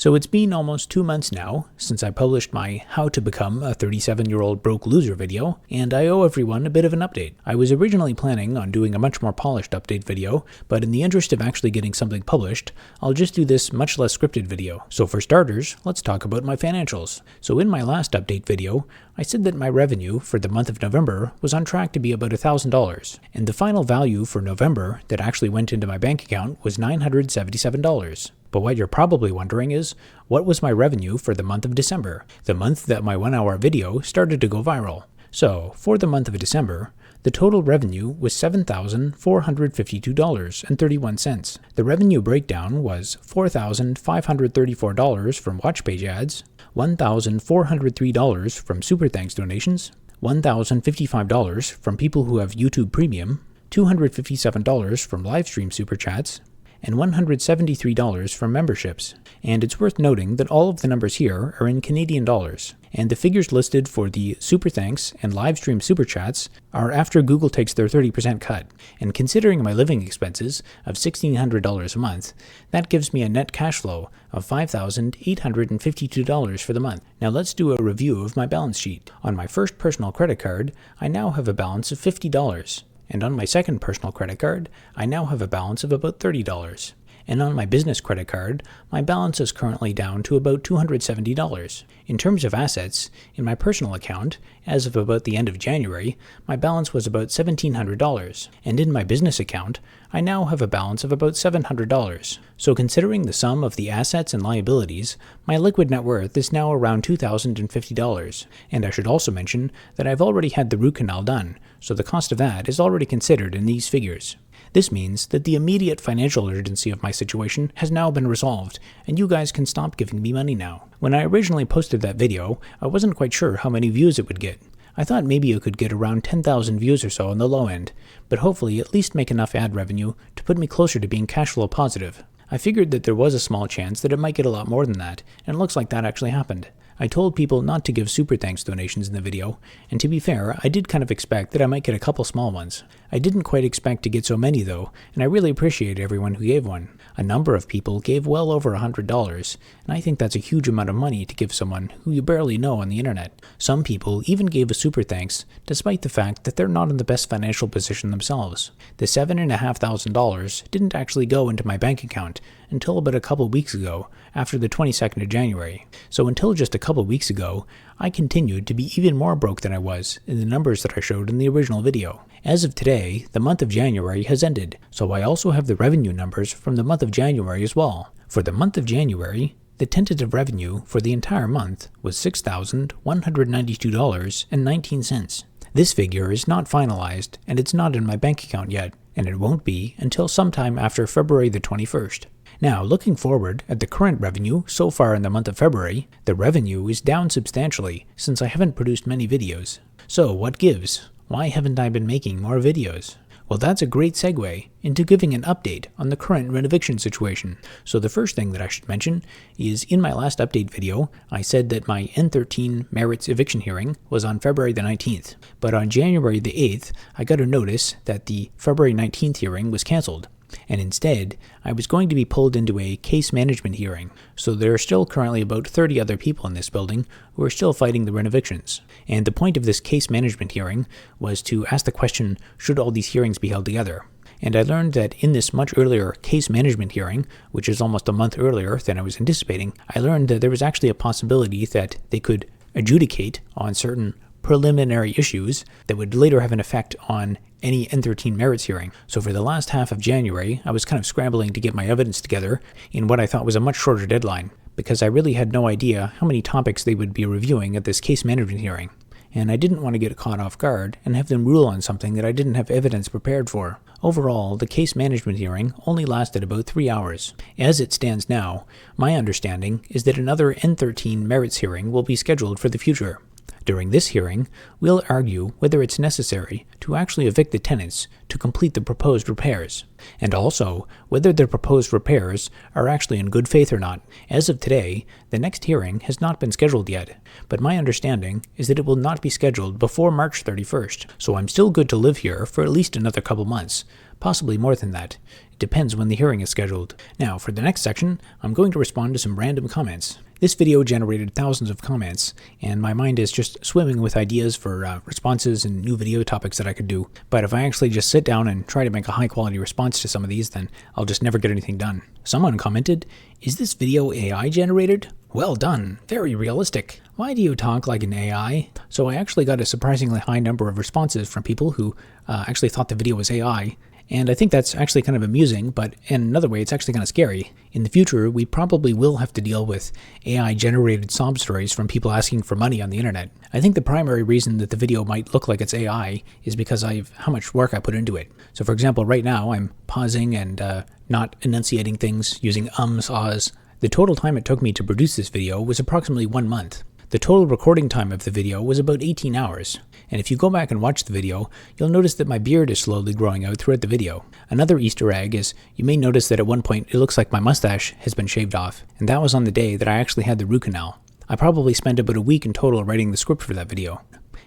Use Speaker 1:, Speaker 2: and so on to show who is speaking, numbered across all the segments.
Speaker 1: So it's been almost 2 months now since I published my How to Become a 37-Year-Old Broke Loser video, and I owe everyone a bit of an update. I was originally planning on doing a much more polished update video, but in the interest of actually getting something published, I'll just do this much less scripted video. So for starters, let's talk about my financials. So in my last update video, I said that my revenue for the month of November was on track to be about $1,000, and the final value for November that actually went into my bank account was $977. But what you're probably wondering is, what was my revenue for the month of December, the month that my 1-hour video started to go viral? So, for the month of December, the total revenue was $7,452.31. The revenue breakdown was $4,534 from watch page ads, $1,403 from Super Thanks donations, $1,055 from people who have YouTube Premium, $257 from livestream super chats, and $173 from memberships. And it's worth noting that all of the numbers here are in Canadian dollars, and the figures listed for the Super Thanks and livestream super chats are after Google takes their 30% cut. And considering my living expenses of $1,600 a month, that gives me a net cash flow of $5,852 for the month. Now let's do a review of my balance sheet. On my first personal credit card, I now have a balance of $50. And on my second personal credit card, I now have a balance of about $30. And on my business credit card, my balance is currently down to about $270. In terms of assets, in my personal account, as of about the end of January, my balance was about $1,700. And in my business account, I now have a balance of about $700. So considering the sum of the assets and liabilities, my liquid net worth is now around $2,050. And I should also mention that I've already had the root canal done, so the cost of that is already considered in these figures. This means that the immediate financial urgency of my situation has now been resolved, and you guys can stop giving me money now. When I originally posted that video, I wasn't quite sure how many views it would get. I thought maybe it could get around 10,000 views or so on the low end, but hopefully at least make enough ad revenue to put me closer to being cash flow positive. I figured that there was a small chance that it might get a lot more than that, and it looks like that actually happened. I told people not to give Super Thanks donations in the video, and to be fair, I did kind of expect that I might get a couple small ones. I didn't quite expect to get so many though, and I really appreciate everyone who gave one. A number of people gave well over $100, and I think that's a huge amount of money to give someone who you barely know on the internet. Some people even gave a Super Thanks, despite the fact that they're not in the best financial position themselves. The $7,500 didn't actually go into my bank account until about a couple weeks ago, after the 22nd of January. So until just a couple weeks ago, I continued to be even more broke than I was in the numbers that I showed in the original video. As of today, the month of January has ended, so I also have the revenue numbers from the month of January as well. For the month of January, the tentative revenue for the entire month was $6,192.19. This figure is not finalized, and it's not in my bank account yet, and it won't be until sometime after February the 21st. Now, looking forward at the current revenue so far in the month of February, the revenue is down substantially since I haven't produced many videos. So what gives? Why haven't I been making more videos? Well, that's a great segue into giving an update on the current eviction situation. So the first thing that I should mention is in my last update video, I said that my N13 merits eviction hearing was on February the 19th. But on January the 8th, I got a notice that the February 19th hearing was cancelled. And instead, I was going to be pulled into a case management hearing, so there are still currently about 30 other people in this building who are still fighting the evictions. And the point of this case management hearing was to ask the question, should all these hearings be held together? And I learned that in this much earlier case management hearing, which is almost a month earlier than I was anticipating, I learned that there was actually a possibility that they could adjudicate on certain preliminary issues that would later have an effect on any N13 merits hearing. So for the last half of January, I was kind of scrambling to get my evidence together in what I thought was a much shorter deadline, because I really had no idea how many topics they would be reviewing at this case management hearing. And I didn't want to get caught off guard and have them rule on something that I didn't have evidence prepared for. Overall, the case management hearing only lasted about 3 hours. As it stands now, my understanding is that another N13 merits hearing will be scheduled for the future. During this hearing, we'll argue whether it's necessary to actually evict the tenants to complete the proposed repairs, and also whether the proposed repairs are actually in good faith or not. As of today, the next hearing has not been scheduled yet, but my understanding is that it will not be scheduled before March 31st, so I'm still good to live here for at least another couple months, possibly more than that. Depends when the hearing is scheduled. Now, for the next section, I'm going to respond to some random comments. This video generated thousands of comments, and my mind is just swimming with ideas for responses and new video topics that I could do. But if I actually just sit down and try to make a high-quality response to some of these, then I'll just never get anything done. Someone commented, "Is this video AI generated? Well done, very realistic. Why do you talk like an AI?" So I actually got a surprisingly high number of responses from people who actually thought the video was AI. And I think that's actually kind of amusing, but in another way, it's actually kind of scary. In the future, we probably will have to deal with AI-generated sob stories from people asking for money on the internet. I think the primary reason that the video might look like it's AI is because of how much work I put into it. So for example, right now, I'm pausing and not enunciating things, using ums, ahs. The total time it took me to produce this video was approximately 1 month. The total recording time of the video was about 18 hours. And if you go back and watch the video, you'll notice that my beard is slowly growing out throughout the video. Another Easter egg is you may notice that at one point it looks like my mustache has been shaved off, and that was on the day that I actually had the root canal. I probably spent about a week in total writing the script for that video.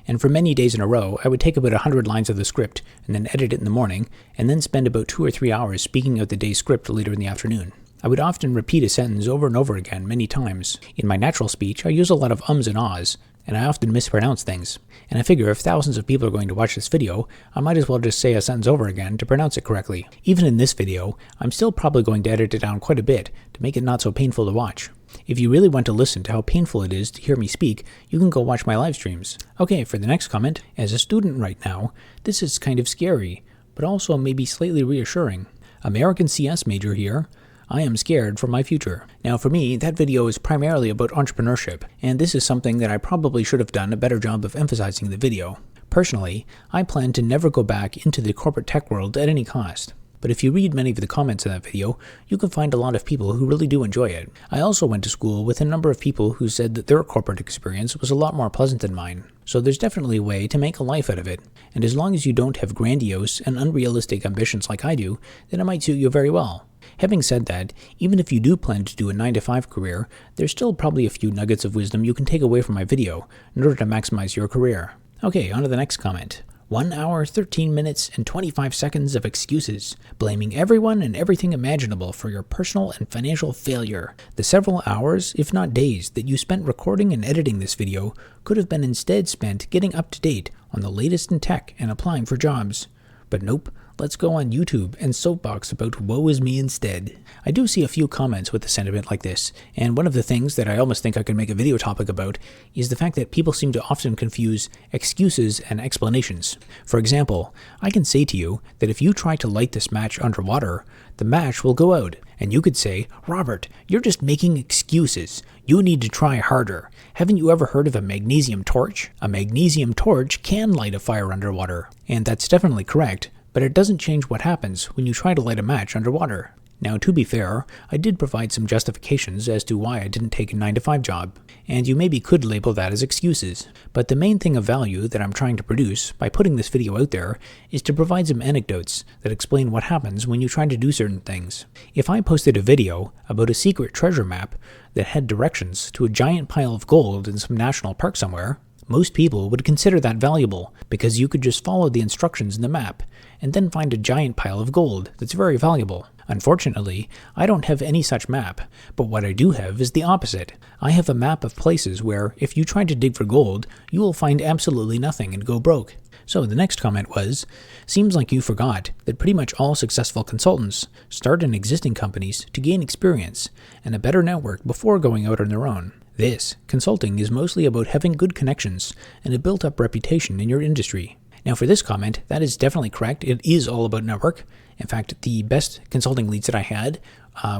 Speaker 1: And for many days in a row, I would take about 100 lines of the script and then edit it in the morning, and then spend about 2 or 3 hours speaking out the day's script later in the afternoon. I would often repeat a sentence over and over again many times. In my natural speech, I use a lot of ums and ahs, and I often mispronounce things. And I figure if thousands of people are going to watch this video, I might as well just say a sentence over again to pronounce it correctly. Even in this video, I'm still probably going to edit it down quite a bit to make it not so painful to watch. If you really want to listen to how painful it is to hear me speak, you can go watch my live streams. Okay, for the next comment, as a student right now, this is kind of scary, but also maybe slightly reassuring. American CS major here. I am scared for my future. Now for me, that video is primarily about entrepreneurship, and this is something that I probably should have done a better job of emphasizing in the video. Personally, I plan to never go back into the corporate tech world at any cost. But if you read many of the comments in that video, you can find a lot of people who really do enjoy it. I also went to school with a number of people who said that their corporate experience was a lot more pleasant than mine. So there's definitely a way to make a life out of it. And as long as you don't have grandiose and unrealistic ambitions like I do, then it might suit you very well. Having said that, even if you do plan to do a 9-to-5 career, there's still probably a few nuggets of wisdom you can take away from my video in order to maximize your career. Okay, on to the next comment. 1 hour, 13 minutes, and 25 seconds of excuses, blaming everyone and everything imaginable for your personal and financial failure. The several hours, if not days, that you spent recording and editing this video could have been instead spent getting up to date on the latest in tech and applying for jobs. But nope. Let's go on YouTube and soapbox about woe is me instead. I do see a few comments with a sentiment like this, and one of the things that I almost think I could make a video topic about is the fact that people seem to often confuse excuses and explanations. For example, I can say to you that if you try to light this match underwater, the match will go out, and you could say, "Robert, you're just making excuses. You need to try harder. Haven't you ever heard of a magnesium torch? A magnesium torch can light a fire underwater." And that's definitely correct. But it doesn't change what happens when you try to light a match underwater. Now, to be fair, I did provide some justifications as to why I didn't take a 9-to-5 job, and you maybe could label that as excuses. But the main thing of value that I'm trying to produce by putting this video out there is to provide some anecdotes that explain what happens when you try to do certain things. If I posted a video about a secret treasure map that had directions to a giant pile of gold in some national park somewhere, most people would consider that valuable because you could just follow the instructions in the map and then find a giant pile of gold that's very valuable. Unfortunately, I don't have any such map, but what I do have is the opposite. I have a map of places where if you try to dig for gold, you will find absolutely nothing and go broke. So the next comment was, "Seems like you forgot that pretty much all successful consultants start in existing companies to gain experience and a better network before going out on their own. This, consulting, is mostly about having good connections and a built-up reputation in your industry." Now for this comment, that is definitely correct. It is all about network. In fact, the best consulting leads that I had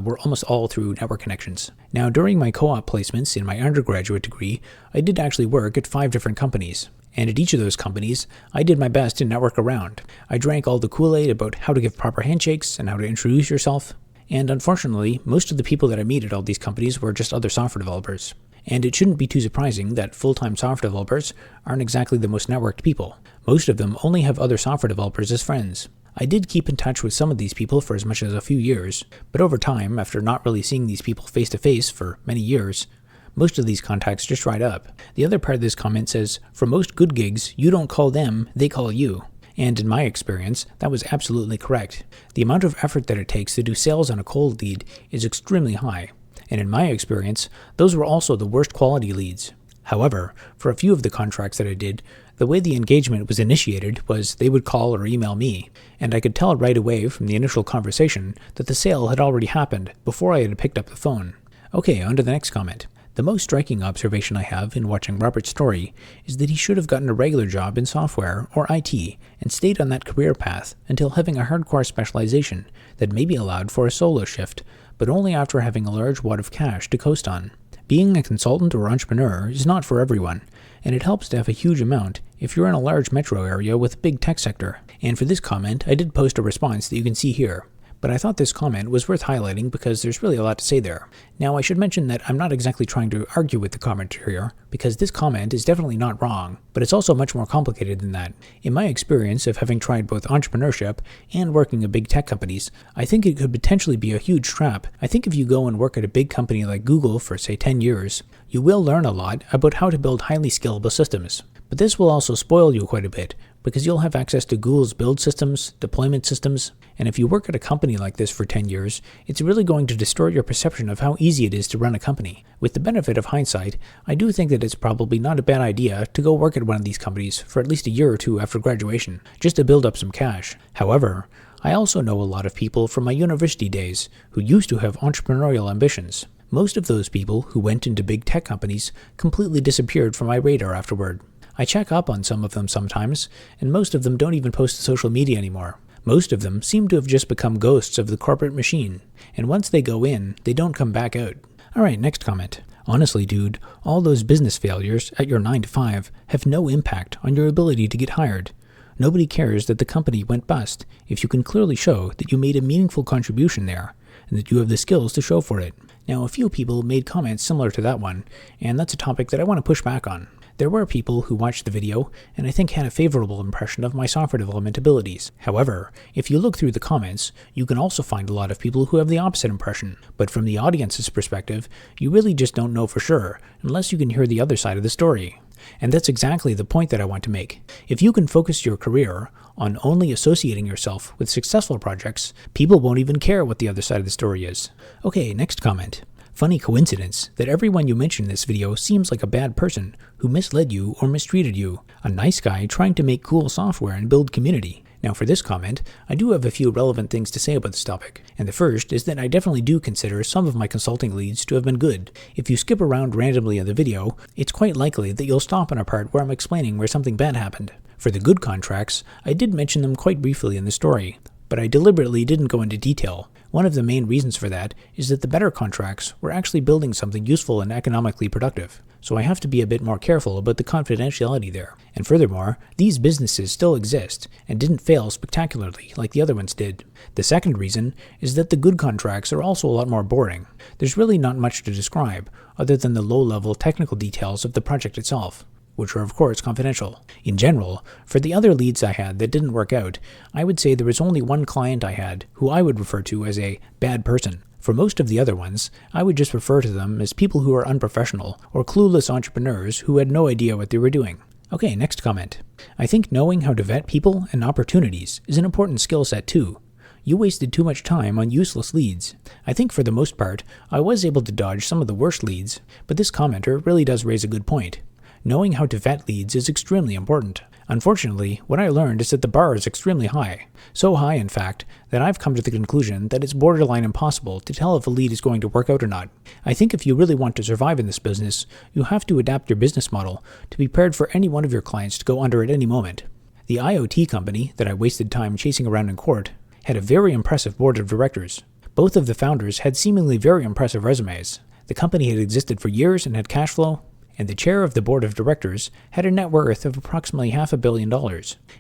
Speaker 1: were almost all through network connections. Now during my co-op placements in my undergraduate degree, I did actually work at 5 different companies. And at each of those companies, I did my best to network around. I drank all the Kool-Aid about how to give proper handshakes and how to introduce yourself. And unfortunately, most of the people that I meet at all these companies were just other software developers. And it shouldn't be too surprising that full-time software developers aren't exactly the most networked people. Most of them only have other software developers as friends. I did keep in touch with some of these people for as much as a few years, but over time, after not really seeing these people face-to-face for many years, most of these contacts just dried up. The other part of this comment says, "For most good gigs, you don't call them, they call you." And in my experience, that was absolutely correct. The amount of effort that it takes to do sales on a cold lead is extremely high. And in my experience, those were also the worst quality leads. However, for a few of the contracts that I did, the way the engagement was initiated was they would call or email me, and I could tell right away from the initial conversation that the sale had already happened before I had picked up the phone. Okay, on to the next comment. The most striking observation I have in watching Robert's story is that he should have gotten a regular job in software or IT and stayed on that career path until having a hardcore specialization that maybe allowed for a solo shift, but only after having a large wad of cash to coast on. Being a consultant or entrepreneur is not for everyone, and it helps to have a huge amount if you're in a large metro area with a big tech sector. And for this comment, I did post a response that you can see here. But I thought this comment was worth highlighting because there's really a lot to say there. Now, I should mention that I'm not exactly trying to argue with the commenter here, because this comment is definitely not wrong, but it's also much more complicated than that. In my experience of having tried both entrepreneurship and working at big tech companies, I think it could potentially be a huge trap. I think if you go and work at a big company like Google for, say, 10 years, you will learn a lot about how to build highly scalable systems. But this will also spoil you quite a bit, because you'll have access to Google's build systems, deployment systems, and if you work at a company like this for 10 years, it's really going to distort your perception of how easy it is to run a company. With the benefit of hindsight, I do think that it's probably not a bad idea to go work at one of these companies for at least a year or two after graduation, just to build up some cash. However, I also know a lot of people from my university days who used to have entrepreneurial ambitions. Most of those people who went into big tech companies completely disappeared from my radar afterward. I check up on some of them sometimes, and most of them don't even post to social media anymore. Most of them seem to have just become ghosts of the corporate machine, and once they go in, they don't come back out. Alright, next comment. Honestly, dude, all those business failures at your 9 to 5 have no impact on your ability to get hired. Nobody cares that the company went bust if you can clearly show that you made a meaningful contribution there, and that you have the skills to show for it. Now, a few people made comments similar to that one, and that's a topic that I want to push back on. There were people who watched the video and I think had a favorable impression of my software development abilities. However, if you look through the comments, you can also find a lot of people who have the opposite impression. But from the audience's perspective, you really just don't know for sure unless you can hear the other side of the story. And that's exactly the point that I want to make. If you can focus your career on only associating yourself with successful projects, people won't even care what the other side of the story is. Okay, next comment. Funny coincidence that everyone you mention in this video seems like a bad person who misled you or mistreated you. A nice guy trying to make cool software and build community. Now for this comment, I do have a few relevant things to say about this topic. And the first is that I definitely do consider some of my consulting leads to have been good. If you skip around randomly in the video, it's quite likely that you'll stop on a part where I'm explaining where something bad happened. For the good contracts, I did mention them quite briefly in the story, but I deliberately didn't go into detail. One of the main reasons for that is that the better contracts were actually building something useful and economically productive, so I have to be a bit more careful about the confidentiality there. And furthermore, these businesses still exist and didn't fail spectacularly like the other ones did. The second reason is that the good contracts are also a lot more boring. There's really not much to describe other than the low-level technical details of the project itself, which are of course confidential. In general, for the other leads I had that didn't work out, I would say there was only one client I had who I would refer to as a bad person. For most of the other ones, I would just refer to them as people who are unprofessional or clueless entrepreneurs who had no idea what they were doing. Okay, next comment. I think knowing how to vet people and opportunities is an important skill set too. You wasted too much time on useless leads. I think for the most part, I was able to dodge some of the worst leads, but this commenter really does raise a good point. Knowing how to vet leads is extremely important. Unfortunately, what I learned is that the bar is extremely high. So high, in fact, that I've come to the conclusion that it's borderline impossible to tell if a lead is going to work out or not. I think if you really want to survive in this business, you have to adapt your business model to be prepared for any one of your clients to go under at any moment. The IoT company that I wasted time chasing around in court had a very impressive board of directors. Both of the founders had seemingly very impressive resumes. The company had existed for years and had cash flow, and the chair of the board of directors had a net worth of approximately $500 million,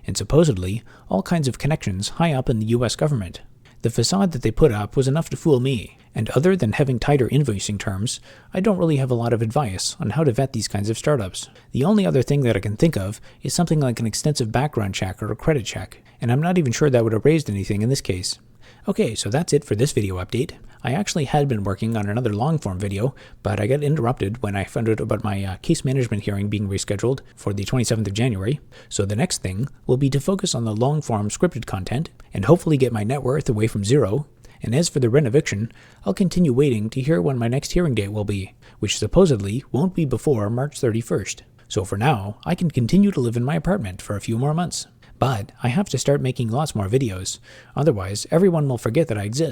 Speaker 1: and supposedly all kinds of connections high up in the US government. The facade that they put up was enough to fool me, and other than having tighter invoicing terms, I don't really have a lot of advice on how to vet these kinds of startups. The only other thing that I can think of is something like an extensive background check or a credit check, and I'm not even sure that would have raised anything in this case. Okay, so that's it for this video update. I actually had been working on another long-form video, but I got interrupted when I found out about my case management hearing being rescheduled for the 27th of January. So the next thing will be to focus on the long-form scripted content and hopefully get my net worth away from zero. And as for the rent eviction, I'll continue waiting to hear when my next hearing date will be, which supposedly won't be before March 31st. So for now, I can continue to live in my apartment for a few more months. But I have to start making lots more videos, otherwise everyone will forget that I exist.